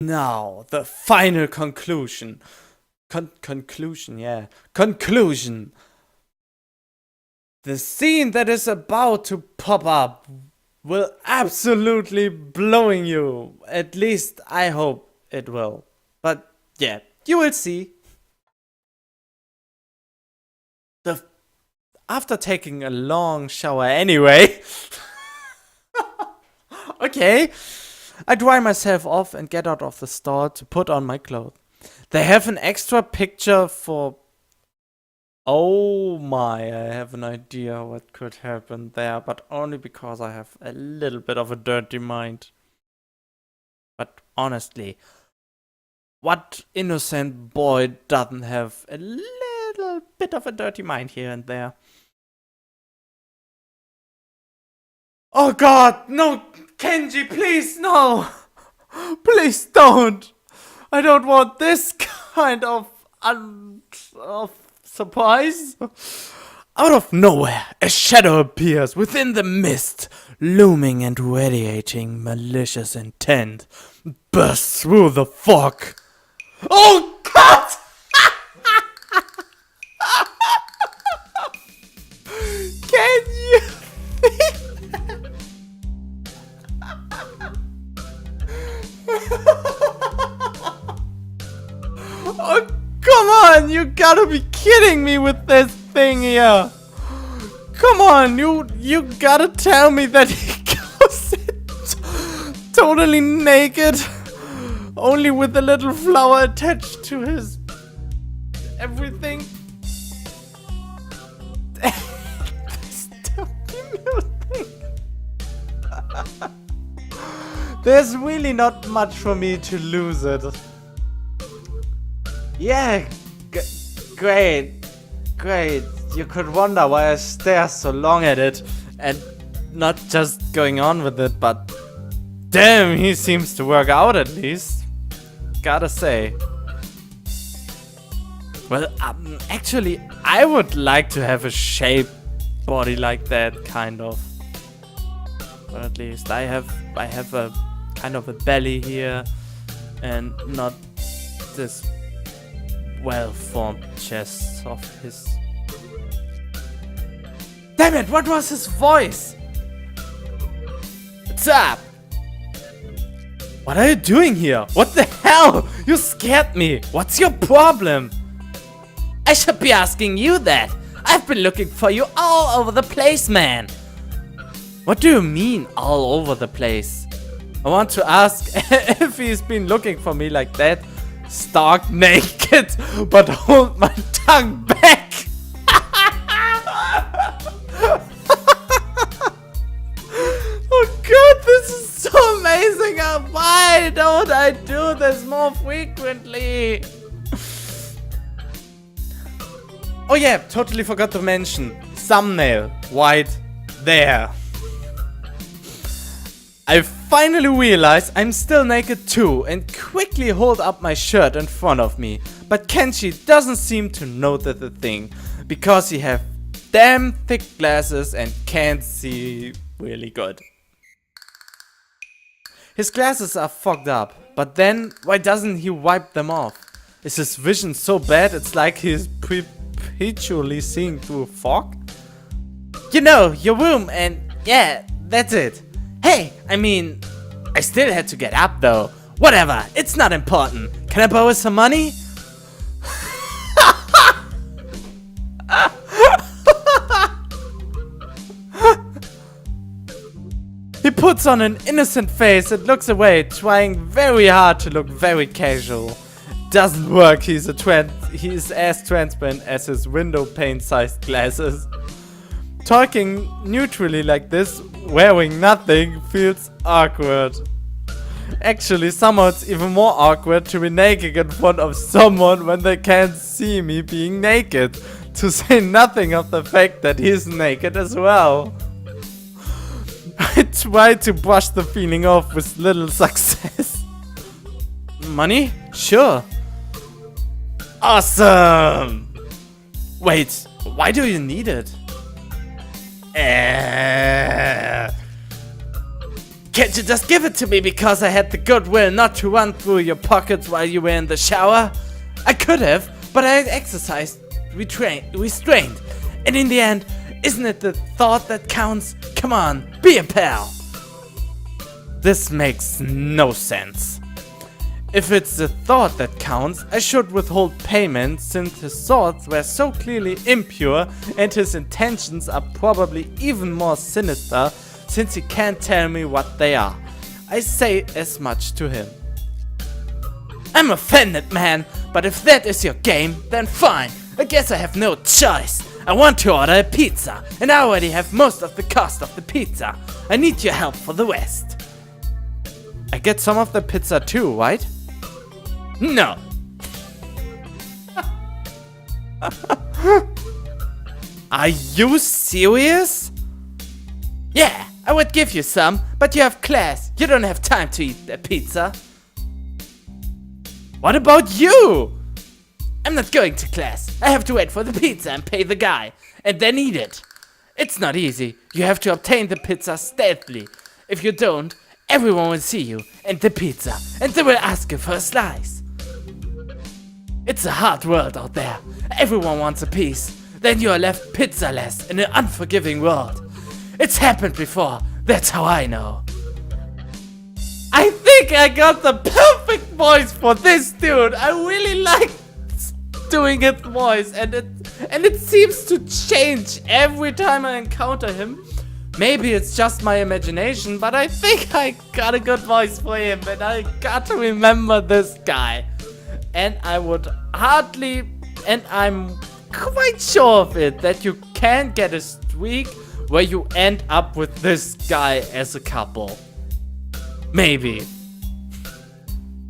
Now, the final conclusion. Conclusion, yeah. Conclusion. The scene that is about to pop up will absolutely blowing you. At least I hope it will. But yeah, you will see. After taking a long shower anyway. Okay. I dry myself off and get out of the store to put on my clothes. They have an extra picture for... Oh my, I have an idea what could happen there, but only because I have a little bit of a dirty mind. But honestly, what innocent boy doesn't have a little bit of a dirty mind here and there? Oh god, no! Kenji, please, no! Please don't! I don't want this kind of surprise. Out of nowhere, a shadow appears within the mist, looming and radiating malicious intent, bursts through the fog. Oh god! Can you Oh, come on! You gotta be kidding me with this thing here! Come on, you gotta tell me that he goes totally naked, only with a little flower attached to his everything. There's really not much for me to lose it. Yeah, great. You could wonder why I stare so long at it and not just going on with it, but damn, he seems to work out at least. Gotta say. Well, actually, I would like to have a shaped body like that, kind of. But at least I have a kind of a belly here and not this well-formed chest of his. Damn it, what was his voice? What's up? What are you doing here? What the hell? You scared me. What's your problem? I should be asking you that. I've been looking for you all over the place, man. What do you mean, all over the place? I want to ask if he's been looking for me like that. Stark naked, but hold my tongue back. Oh god, this is so amazing. Why don't I do this more frequently? Oh yeah, totally forgot to mention. Thumbnail, right there. I finally realize I'm still naked too and quickly hold up my shirt in front of me. But Kenshi doesn't seem to notice the thing because he has damn thick glasses and can't see really good. His glasses are fogged up, but then why doesn't he wipe them off? Is his vision so bad it's like he's perpetually seeing through fog? You know, your room and yeah, that's it. Hey, I mean, I still had to get up though. Whatever, it's not important. Can I borrow some money? He puts on an innocent face and looks away, trying very hard to look very casual. Doesn't work, he's as transparent as his window pane sized glasses. Talking neutrally like this, wearing nothing, feels awkward. Actually, somehow it's even more awkward to be naked in front of someone when they can't see me being naked. To say nothing of the fact that he's naked as well. I try to brush the feeling off with little success. Money? Sure. Awesome! Wait, why do you need it? Can't you just give it to me because I had the goodwill not to run through your pockets while you were in the shower? I could have, but I exercised restraint. And in the end, isn't it the thought that counts? Come on, be a pal. This makes no sense. If it's the thought that counts, I should withhold payment since his thoughts were so clearly impure and his intentions are probably even more sinister since he can't tell me what they are. I say as much to him. I'm offended, man, but if that is your game, then fine. I guess I have no choice. I want to order a pizza, and I already have most of the cost of the pizza. I need your help for the rest. I get some of the pizza too, right? No. Are you serious? Yeah, I would give you some, but you have class. You don't have time to eat the pizza. What about you? I'm not going to class. I have to wait for the pizza and pay the guy, and then eat it. It's not easy. You have to obtain the pizza stealthily. If you don't, everyone will see you and the pizza, and they will ask you for a slice. It's a hard world out there. Everyone wants a piece. Then you are left pizzaless in an unforgiving world. It's happened before. That's how I know. I think I got the perfect voice for this dude. I really like doing his voice, and it seems to change every time I encounter him. Maybe it's just my imagination, but I think I got a good voice for him, and I got to remember this guy. And I'm quite sure of it, that you can get a streak where you end up with this guy as a couple. Maybe.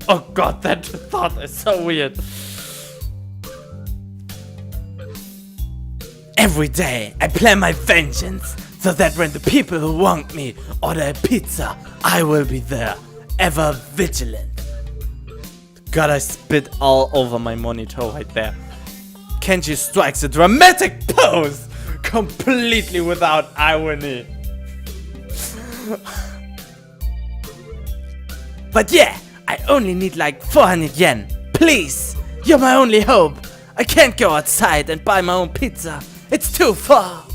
Oh god, that thought is so weird. Every day I plan my vengeance, so that when the people who wronged me order a pizza, I will be there, ever vigilant. God, I spit all over my monitor right there. Kenji strikes a dramatic pose, completely without irony. But yeah, I only need like 400 yen. Please, you're my only hope. I can't go outside and buy my own pizza. It's too far.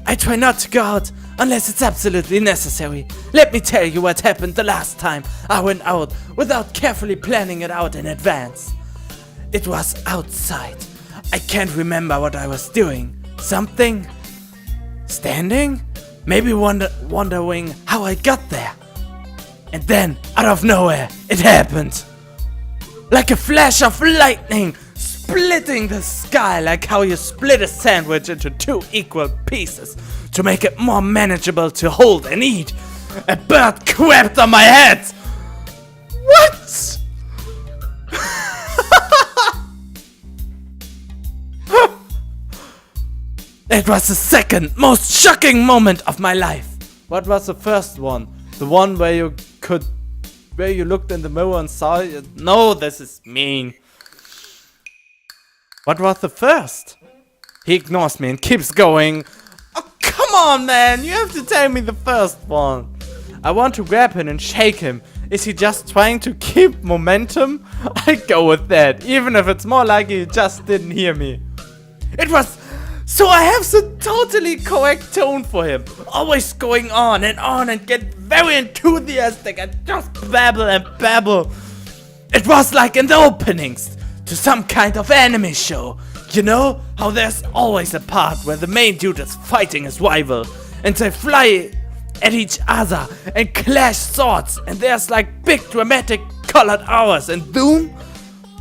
I try not to go out unless it's absolutely necessary. Let me tell you what happened the last time I went out without carefully planning it out in advance. It was outside. I can't remember what I was doing. Something? Standing? Maybe wondering how I got there. And then, out of nowhere, it happened. Like a flash of lightning, splitting the sky like how you split a sandwich into 2 equal pieces to make it more manageable to hold and eat. A bird crapped on my head. What? It was the second most shocking moment of my life. What was the first one? The one where you looked in the mirror and saw it? No, this is mean. What was the first? He ignores me and keeps going. Oh, come on, man. You have to tell me the first one. I want to grab him and shake him. Is he just trying to keep momentum? I go with that, even if it's more likely he just didn't hear me. It was... So I have the totally correct tone for him. Always going on and get very enthusiastic and just babble and babble. It was like in the openings to some kind of anime show. You know how there's always a part where the main dude is fighting his rival and they fly at each other and clash swords, and there's like big dramatic colored hours and Doom,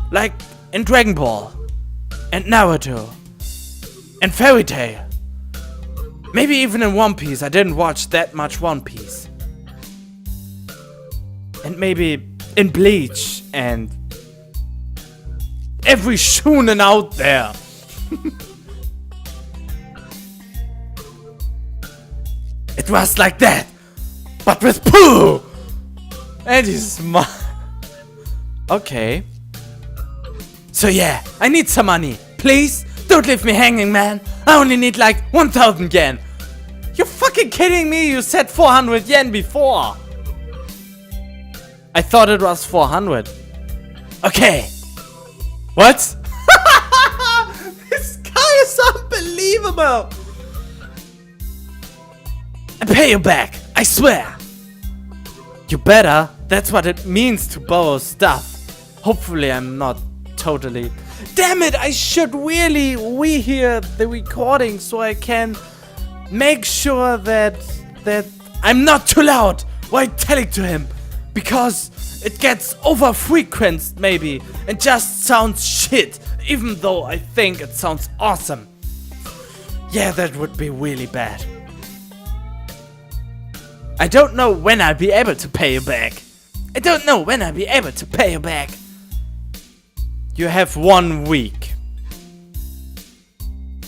like in Dragon Ball and Naruto and Fairy Tail. Maybe even in One Piece. I didn't watch that much One Piece. And maybe in Bleach and every shounen out there. It was like that, but with poo. And he's smart. Okay. So yeah, I need some money. Please, don't leave me hanging, man. I only need like 1,000 yen. You fucking kidding me? You said 400 yen before. I thought it was 400. Okay. What? This guy is unbelievable. I pay you back. I swear. You better. That's what it means to borrow stuff. Hopefully I'm not totally... Damn it, I should really rehear the recording so I can make sure that I'm not too loud while telling to him. Because it gets over-frequenced maybe and just sounds shit. Even though I think it sounds awesome. Yeah, that would be really bad. I don't know when I'll be able to pay you back. I don't know when I'll be able to pay you back. You have 1 week.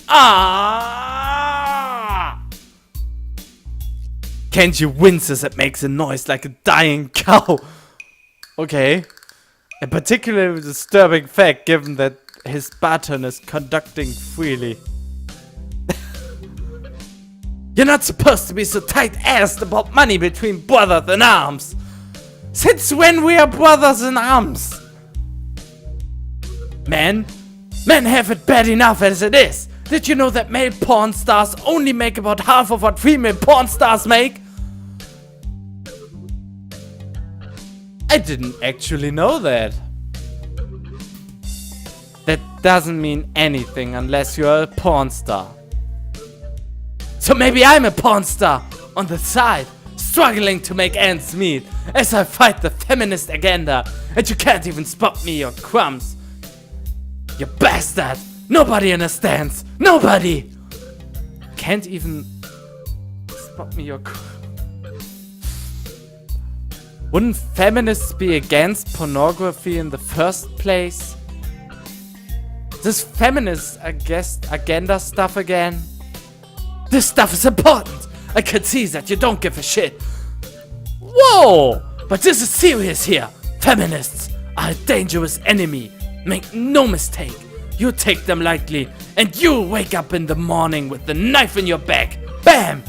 Ah! Can't you wince as it makes a noise like a dying cow? Okay. A particularly disturbing fact given that his button is conducting freely. You're not supposed to be so tight-assed about money between brothers in arms. Since when we are brothers in arms? Men have it bad enough as it is. Did you know that male porn stars only make about half of what female porn stars make? I didn't actually know that. That doesn't mean anything unless you're a porn star. So maybe I'm a porn star on the side, struggling to make ends meet as I fight the feminist agenda, and you can't even spot me your crumbs. You bastard! Nobody understands! Nobody! Can't even spot me your crumbs. Wouldn't feminists be against pornography in the first place? This feminist agenda stuff again? This stuff is important! I can see that you don't give a shit. Whoa! But this is serious here. Feminists are a dangerous enemy. Make no mistake. You take them lightly and you wake up in the morning with the knife in your back. Bam!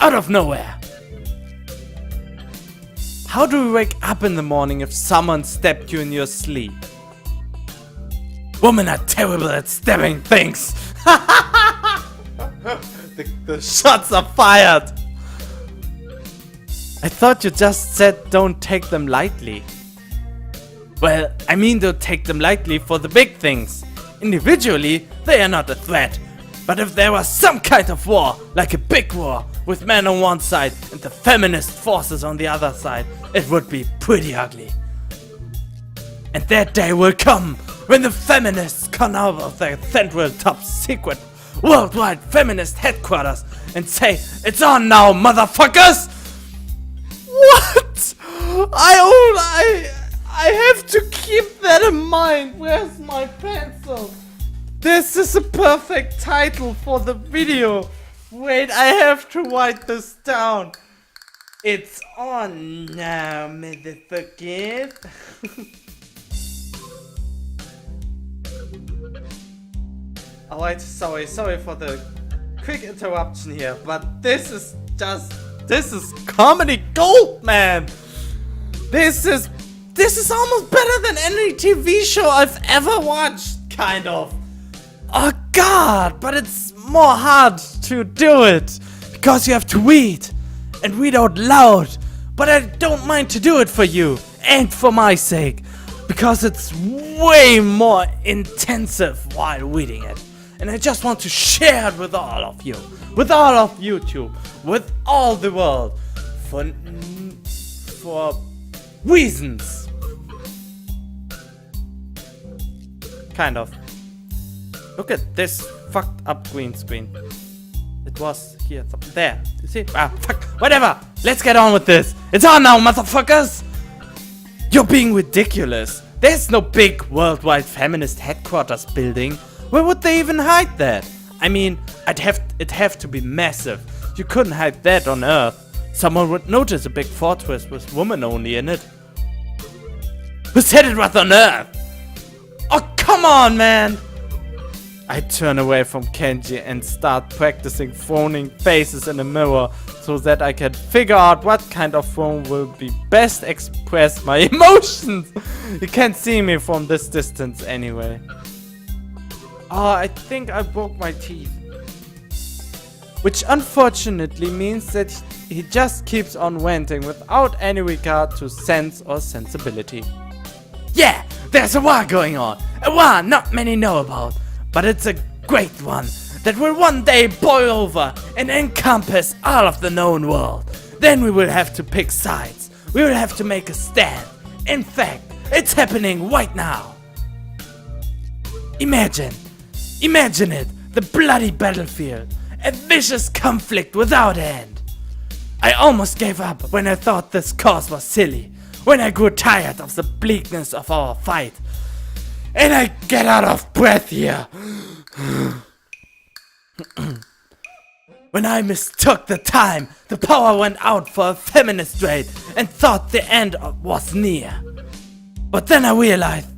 Out of nowhere. How do you wake up in the morning if someone stabbed you in your sleep? Women are terrible at stabbing things. The shots are fired. I thought you just said don't take them lightly. Well, I mean don't take them lightly for the big things. Individually, they are not a threat. But if there was some kind of war, like a big war, with men on one side and the feminist forces on the other side, it would be pretty ugly. And that day will come when the feminists come out of their central top secret worldwide feminist headquarters and say, "It's on now, motherfuckers!" What? I have to keep that in mind. Where's my pencil? This is a perfect title for the video. Wait, I have to write this down. It's on now, motherfuckers. Alright, sorry for the quick interruption here, but this is comedy gold, man. This is almost better than any TV show I've ever watched, kind of. Oh god, but it's more hard to do it because you have to read and read out loud. But I don't mind to do it for you and for my sake because it's way more intensive while reading it. And I just want to share it with all of you, with all of YouTube, with all the world, for reasons. Kind of. Look at this fucked up green screen. It was here, there. You see? Ah, fuck. Whatever. Let's get on with this. It's on now, motherfuckers. You're being ridiculous. There's no big worldwide feminist headquarters building. Where would they even hide that? I mean, it'd have to be massive. You couldn't hide that on Earth. Someone would notice a big fortress with women only in it. Who said it was on Earth? Oh, come on, man! I turn away from Kenji and start practicing phoning faces in the mirror so that I can figure out what kind of phone will be best express my emotions. You can't see me from this distance anyway. Oh, I think I broke my teeth. Which unfortunately means that he just keeps on ranting without any regard to sense or sensibility. Yeah, there's a war going on. A war not many know about. But it's a great one that will one day boil over and encompass all of the known world. Then we will have to pick sides. We will have to make a stand. In fact, it's happening right now. Imagine it, the bloody battlefield. A vicious conflict without end. I almost gave up when I thought this cause was silly. When I grew tired of the bleakness of our fight. And I get out of breath here. When I mistook the time, the power went out for a feminist raid and thought the end was near. But then I realized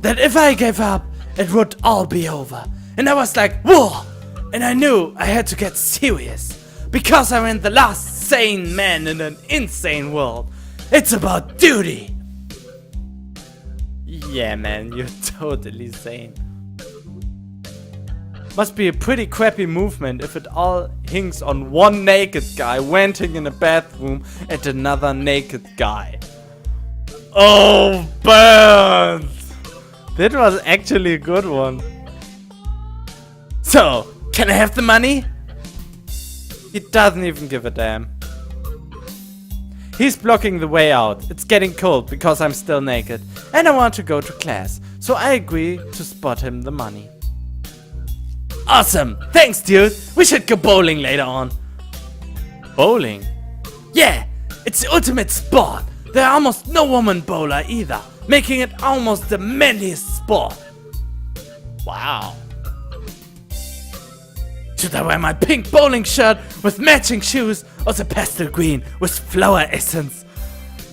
that if I gave up, it would all be over. And I was like, whoa! And I knew I had to get serious. Because I'm the last sane man in an insane world. It's about duty. Yeah, man, you're totally sane. Must be a pretty crappy movement if it all hangs on one naked guy ranting in a bathroom at another naked guy. Oh, Burns! That was actually a good one. So, can I have the money? He doesn't even give a damn. He's blocking the way out. It's getting cold because I'm still naked. And I want to go to class. So I agree to spot him the money. Awesome! Thanks, dude! We should go bowling later on. Bowling? Yeah! It's the ultimate sport! There are almost no woman bowler either, making it almost the manliest sport. Wow. Should I wear my pink bowling shirt with matching shoes or the pastel green with flower essence?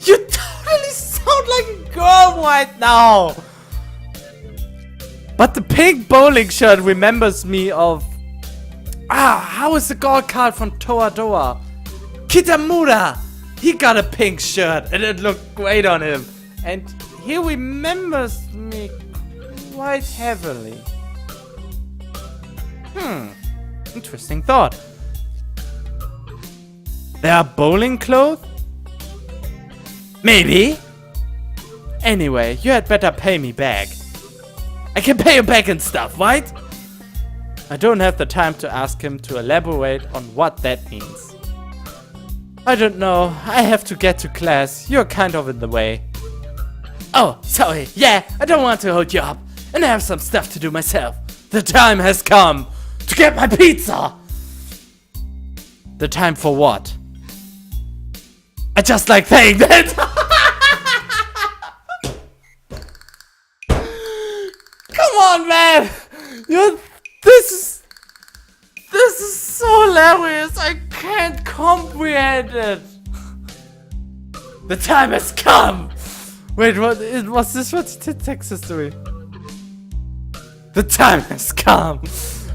You totally sound like a girl right now! But the pink bowling shirt remembers me of... how is the girl called from Toa? Kitamura! He got a pink shirt and it looked great on him. And he remembers me quite heavily. Interesting thought. There are bowling clothes? Maybe. Anyway, you had better pay me back. I can pay you back and stuff, right? I don't have the time to ask him to elaborate on what that means. I don't know. I have to get to class. You're kind of in the way. Oh, sorry. Yeah, I don't want to hold you up. And I have some stuff to do myself. The time has come to get my pizza. The time for what? I just like saying that. Come on, man. This is so hilarious. I can't comprehend it. The time has come. Wait, what? Was this what's text history? The time has come.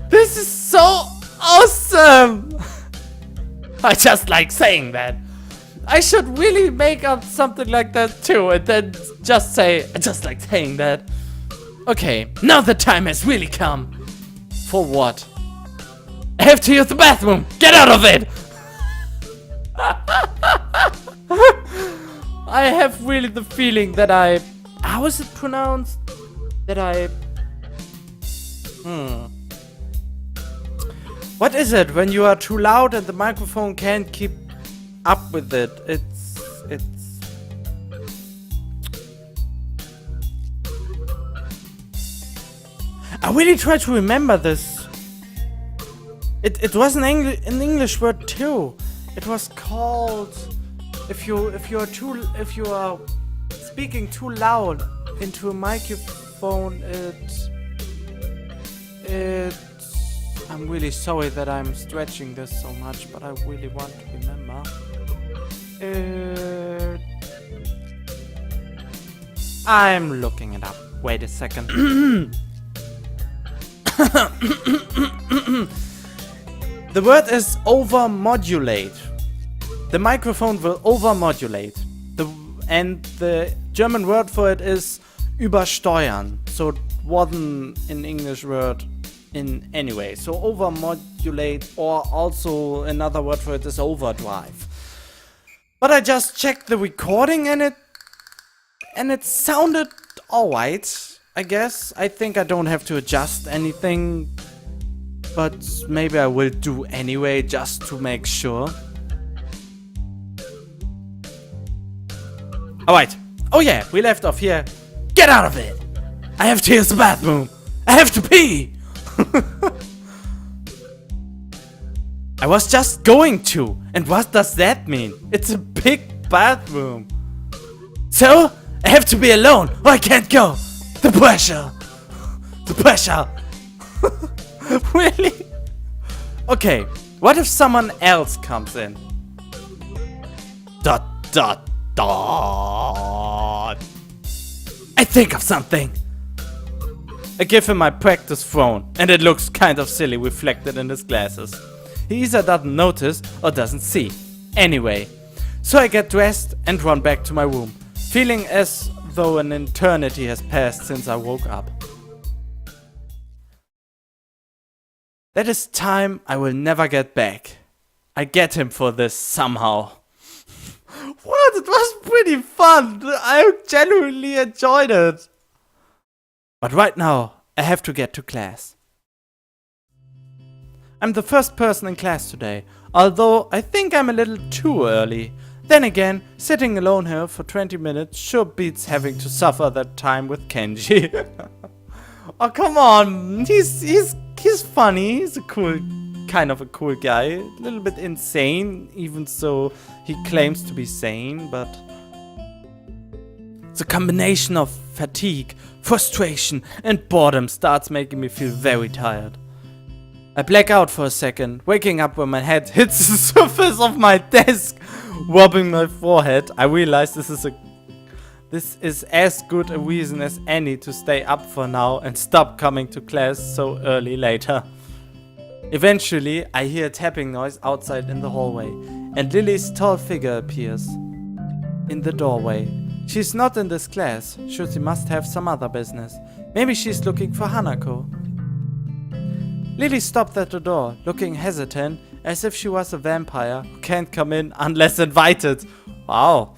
This is so awesome. I just like saying that. I should really make up something like that too, and then just say, I just like saying that. Okay, now the time has really come. For what? I have to use the bathroom. Get out of it. I have really the feeling that how is it pronounced? What is it when you are too loud and the microphone can't keep up with it? I really try to remember this. It was an English word too. It was called if you are speaking too loud into a microphone. I'm really sorry that I'm stretching this so much, but I really want to remember. I'm looking it up. Wait a second. The word is overmodulate. The microphone will overmodulate. And the German word for it is übersteuern. So it wasn't an English word in any way. So overmodulate, or also another word for it is overdrive. But I just checked the recording and it sounded alright, I guess. I think I don't have to adjust anything, but maybe I will do anyway just to make sure. Alright. Oh yeah, we left off here. Get out of it! I have to use the bathroom! I have to pee! I was just going to. And what does that mean? It's a big bathroom. So, I have to be alone or I can't go. The pressure. The pressure. Really? Okay, what if someone else comes in? Dot dot dot. I think of something. I give him my practice phone, and it looks kind of silly reflected in his glasses. He either doesn't notice or doesn't see. Anyway, so I get dressed and run back to my room, feeling as though an eternity has passed since I woke up. That is time I will never get back. I get him for this somehow. What? It was pretty fun. I genuinely enjoyed it. But right now, I have to get to class. I'm the first person in class today, although I think I'm a little too early. Then again, sitting alone here for 20 minutes sure beats having to suffer that time with Kenji. Oh, come on. He's funny. He's a kind of a cool guy. A little bit insane, even so he claims to be sane, but the combination of fatigue, frustration, and boredom starts making me feel very tired. I black out for a second, waking up when my head hits the surface of my desk, rubbing my forehead. I realize this is as good a reason as any to stay up for now and stop coming to class so early later. Eventually, I hear a tapping noise outside in the hallway, and Lily's tall figure appears in the doorway. She's not in this class, so she must have some other business. Maybe she's looking for Hanako. Lily stopped at the door, looking hesitant, as if she was a vampire who can't come in unless invited. Wow.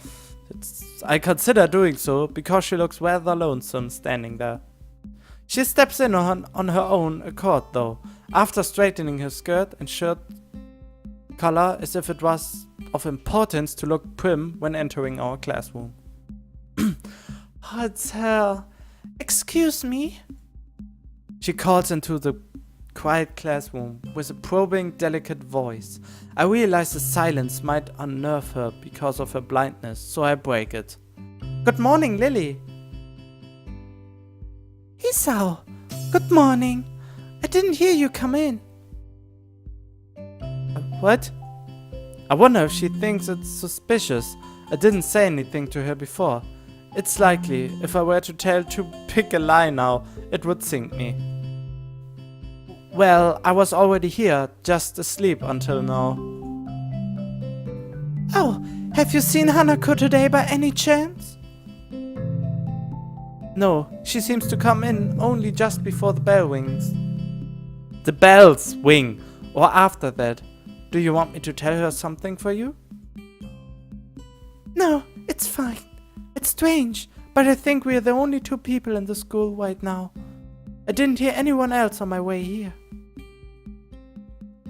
I consider doing so because she looks rather lonesome standing there. She steps in on her own accord though, after straightening her skirt and shirt collar as if it was of importance to look prim when entering our classroom. Oh, it's her. Excuse me? She calls into the quiet classroom with a probing, delicate voice. I realize the silence might unnerve her because of her blindness, so I break it. Good morning, Lily. Isao, good morning. I didn't hear you come in. What? I wonder if she thinks it's suspicious. I didn't say anything to her before. It's likely, if I were to tell to pick a lie now, it would sink me. Well, I was already here, just asleep until now. Oh, have you seen Hanako today by any chance? No, she seems to come in only just before the bell rings. The bells ring, or after that. Do you want me to tell her something for you? No, it's fine. It's strange, but I think we are the only two people in the school right now. I didn't hear anyone else on my way here.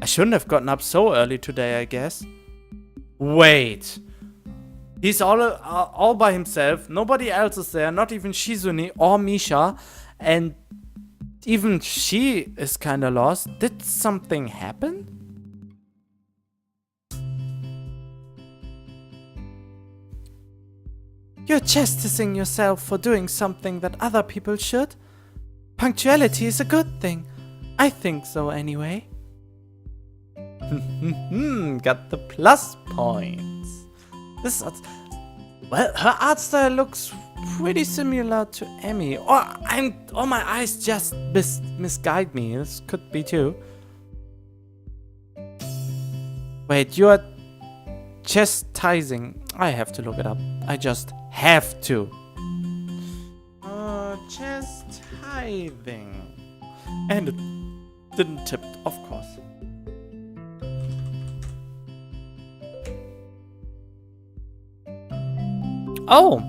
I shouldn't have gotten up so early today, I guess. Wait. He's all by himself. Nobody else is there, not even Shizune or Misha. And even she is kinda lost. Did something happen? You're chastising yourself for doing something that other people should. Punctuality is a good thing. I think so anyway. Got the plus points. Well, her art style looks pretty similar to Emmy. Or my eyes just misguide me. This could be too. Wait, you're chastising. I have to look it up. I just have to. Chastising. And it didn't tip, of course. Oh,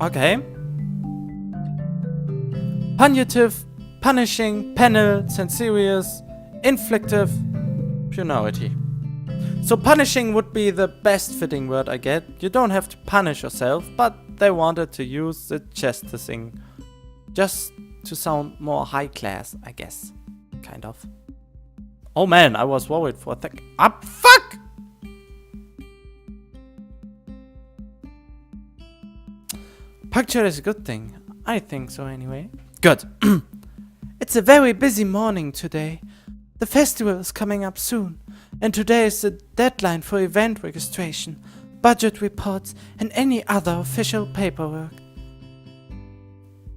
okay. Punitive, punishing, penal, censorious, inflictive, punality. So punishing would be the best fitting word, I get. You don't have to punish yourself, but they wanted to use the chastising just to sound more high class, I guess. Kind of. Oh man, I was worried for a sec. Fuck! Punctual is a good thing. I think so anyway. Good. It's a very busy morning today. The festival is coming up soon, and today is the deadline for event registration, budget reports, and any other official paperwork.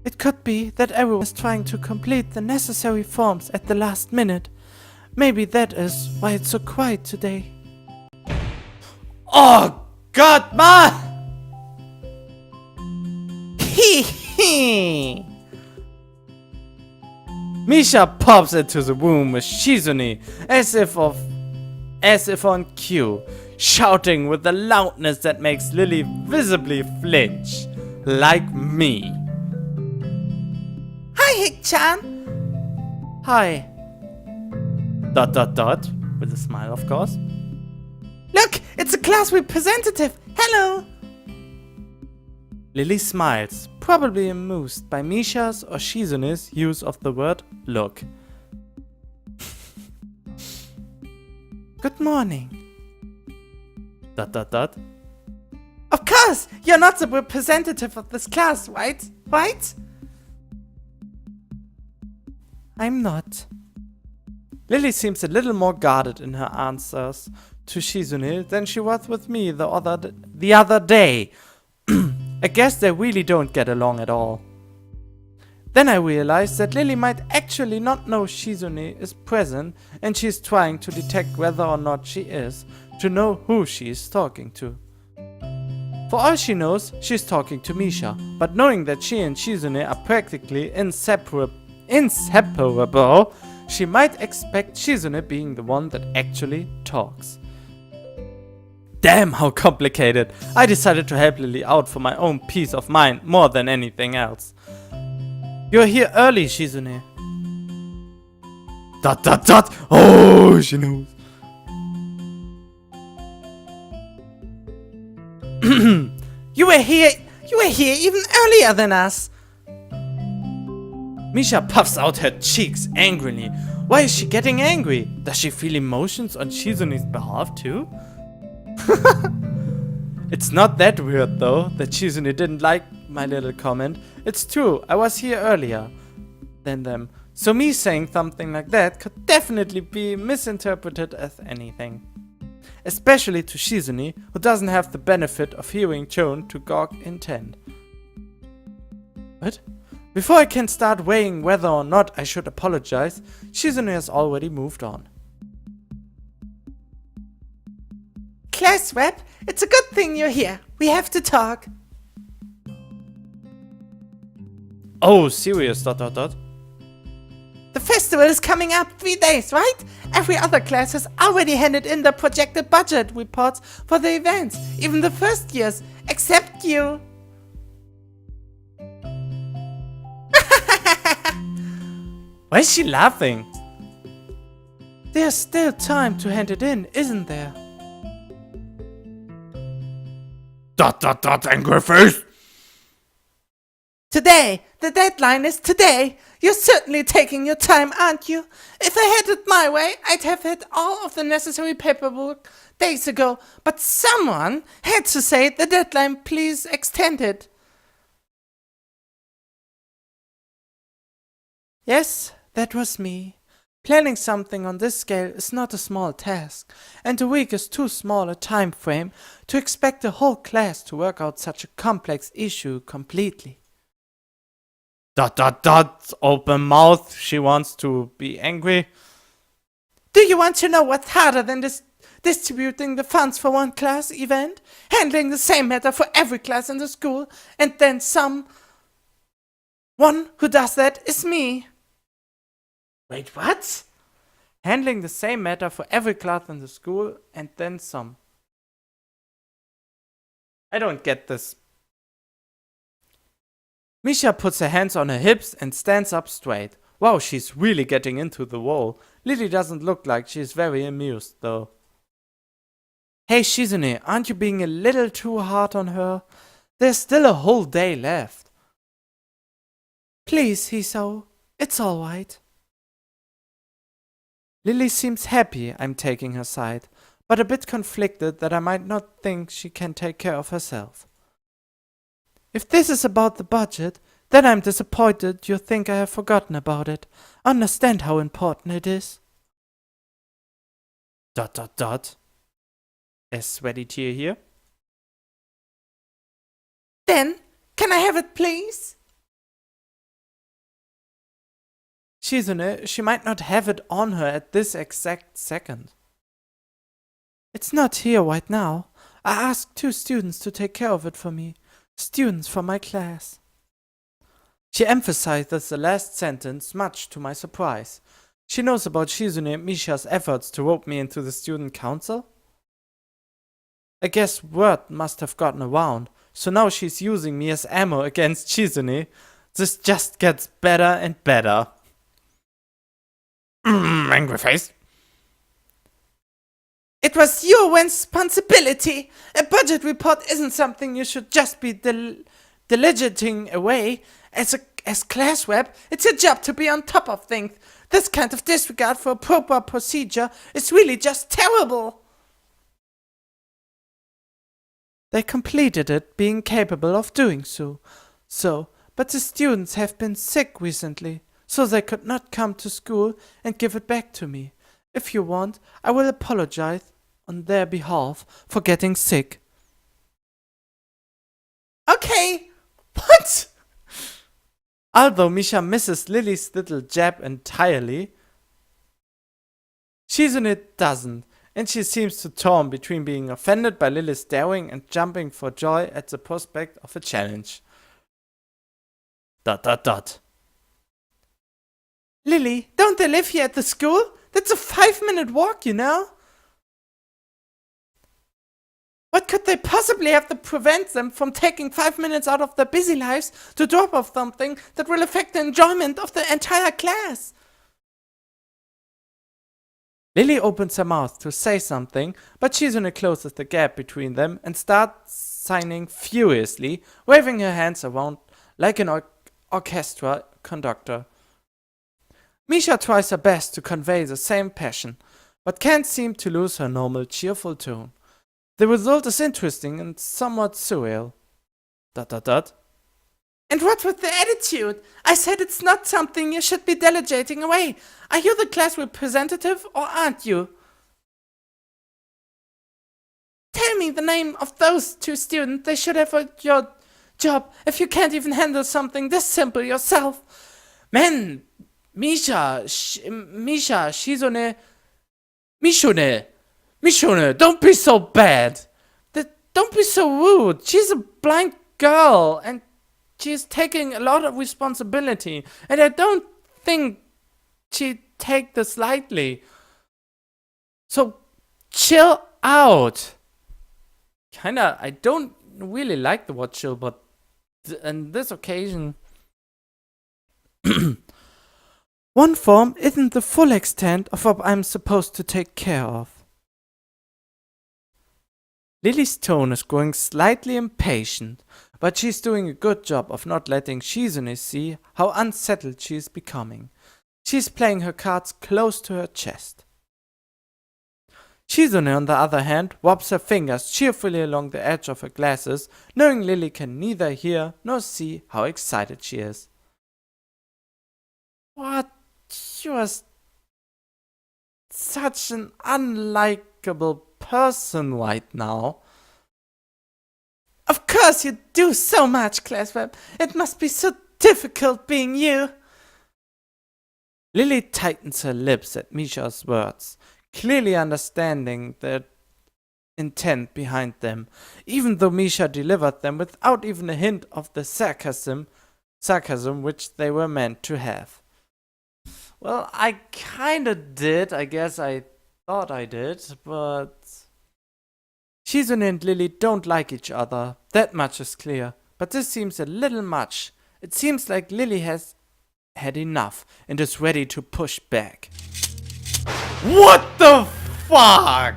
It could be that everyone is trying to complete the necessary forms at the last minute. Maybe that is why it's so quiet today. Oh God, Ma! Hee hee! Misha pops into the room with Shizune as if on cue, shouting with the loudness that makes Lily visibly flinch, like me. Hi, Hik-chan! Hi. ... with a smile, of course. Look, it's a class representative. Hello! Lily smiles, probably amused by Misha's or Shizune's use of the word look. Good morning. ... Of course! You're not the representative of this class, right? Right? I'm not. Lily seems a little more guarded in her answers to Shizune than she was with me the other day. I guess they really don't get along at all. Then I realized that Lily might actually not know Shizune is present, and she's trying to detect whether or not she is, to know who she is talking to. For all she knows, she's talking to Misha, but knowing that she and Shizune are practically inseparable, she might expect Shizune being the one that actually talks. Damn, how complicated. I decided to help Lily out for my own peace of mind more than anything else. You're here early, Shizune. ... Oh, she knows. You were here even earlier than us. Misha puffs out her cheeks angrily. Why is she getting angry? Does she feel emotions on Shizune's behalf too? It's not that weird though, that Shizune didn't like my little comment. It's true, I was here earlier than them. So me saying something like that could definitely be misinterpreted as anything. Especially to Shizune, who doesn't have the benefit of hearing tone to gauge intent. What? Before I can start weighing whether or not I should apologize, Shizune has already moved on. Class rep, it's a good thing you're here. We have to talk. Oh, serious, ... The festival is coming up 3 days, right? Every other class has already handed in their projected budget reports for the events, even the first years, except you. Why is she laughing? There's still time to hand it in, isn't there? ... angry face! Today! The deadline is today! You're certainly taking your time, aren't you? If I had it my way, I'd have had all of the necessary paperwork days ago, but someone had to say the deadline, please extend it. Yes, that was me. Planning something on this scale is not a small task, and a week is too small a time frame to expect the whole class to work out such a complex issue completely. Open mouth, she wants to be angry. Do you want to know what's harder than distributing the funds for one class event? Handling the same matter for every class in the school, and then one who does that is me. Wait, what? Handling the same matter for every class in the school, and then some. I don't get this. Misha puts her hands on her hips and stands up straight. Wow, she's really getting into the role. Lily doesn't look like she's very amused, though. Hey Shizune, aren't you being a little too hard on her? There's still a whole day left. Please, Hiso. It's alright. Lily seems happy I'm taking her side, but a bit conflicted that I might not think she can take care of herself. If this is about the budget, then I'm disappointed you think I have forgotten about it. Understand how important it is. ... A sweaty tear here. Then, can I have it, please? Shizune, she might not have it on her at this exact second. It's not here right now. I asked 2 students to take care of it for me. Students from my class. She emphasizes the last sentence, much to my surprise. She knows about Shizune and Misha's efforts to rope me into the student council. I guess word must have gotten around, so now she's using me as ammo against Shizune. This just gets better and better. Angry face. It was your responsibility. A budget report isn't something you should just be delegating away. As class rep, it's your job to be on top of things. This kind of disregard for a proper procedure is really just terrible. They completed it, being capable of doing so. But the students have been sick recently, so they could not come to school and give it back to me. If you want, I will apologize on their behalf for getting sick. Okay, what? Although Misha misses Lily's little jab entirely, Shizune doesn't, and she seems to torn between being offended by Lily's daring and jumping for joy at the prospect of a challenge. ... Lily, don't they live here at the school? That's a 5-minute walk, you know? What could they possibly have to prevent them from taking 5 minutes out of their busy lives to drop off something that will affect the enjoyment of the entire class? Lily opens her mouth to say something, but Shizune closes the gap between them and starts signing furiously, waving her hands around like an orchestra conductor. Misha tries her best to convey the same passion, but can't seem to lose her normal cheerful tone. The result is interesting and somewhat surreal. ... And what with the attitude? I said it's not something you should be delegating away. Are you the class representative or aren't you? Tell me the name of those 2 students. They should have your job if you can't even handle something this simple yourself. Man, Misha, Shizune, Mishune, don't be so bad. Don't be so rude. She's a blind girl and she's taking a lot of responsibility, and I don't think she'd take this lightly. So chill out. Kinda, I don't really like the word chill, but on this occasion, one form isn't the full extent of what I'm supposed to take care of. Lily's tone is growing slightly impatient, but she's doing a good job of not letting Shizune see how unsettled she is becoming. She's playing her cards close to her chest. Shizune, on the other hand, rubs her fingers cheerfully along the edge of her glasses, knowing Lily can neither hear nor see how excited she is. What? such an unlikable person right now. Of course you do so much, Classweb. It must be so difficult being you. Lily tightens her lips at Misha's words, clearly understanding the intent behind them, even though Misha delivered them without even a hint of the sarcasm which they were meant to have. Well, I kinda did. I guess I thought I did, but Shizune and Lily don't like each other. That much is clear. But this seems a little much. It seems like Lily has had enough and is ready to push back. What the fuck?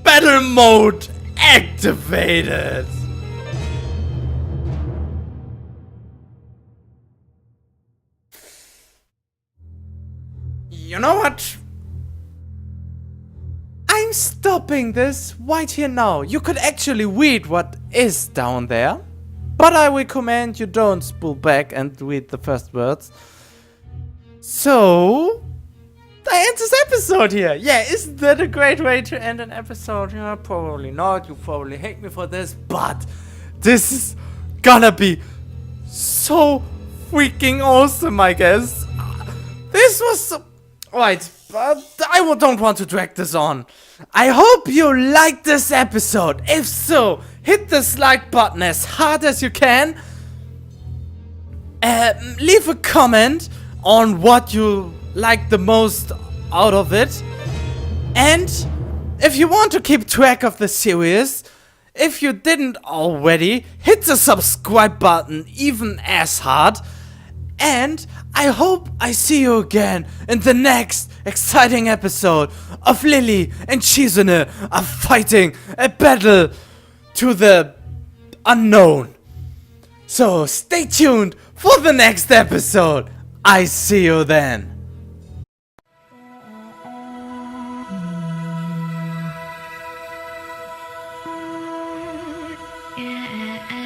Battle mode activated! You know what? I'm stopping this right here now. You could actually read what is down there, but I recommend you don't spool back and read the first words. So, I end this episode here. Yeah, isn't that a great way to end an episode? Yeah, probably not. You probably hate me for this, but this is gonna be so freaking awesome, I guess. This was so... Right, but I don't want to drag this on. I hope you liked this episode. If so, hit the like button as hard as you can. Leave a comment on what you like the most out of it. And if you want to keep track of the series, if you didn't already, hit the subscribe button even as hard. And I hope I see you again in the next exciting episode of Lily and Shizune are fighting a battle to the unknown. So stay tuned for the next episode. I see you then. Yeah.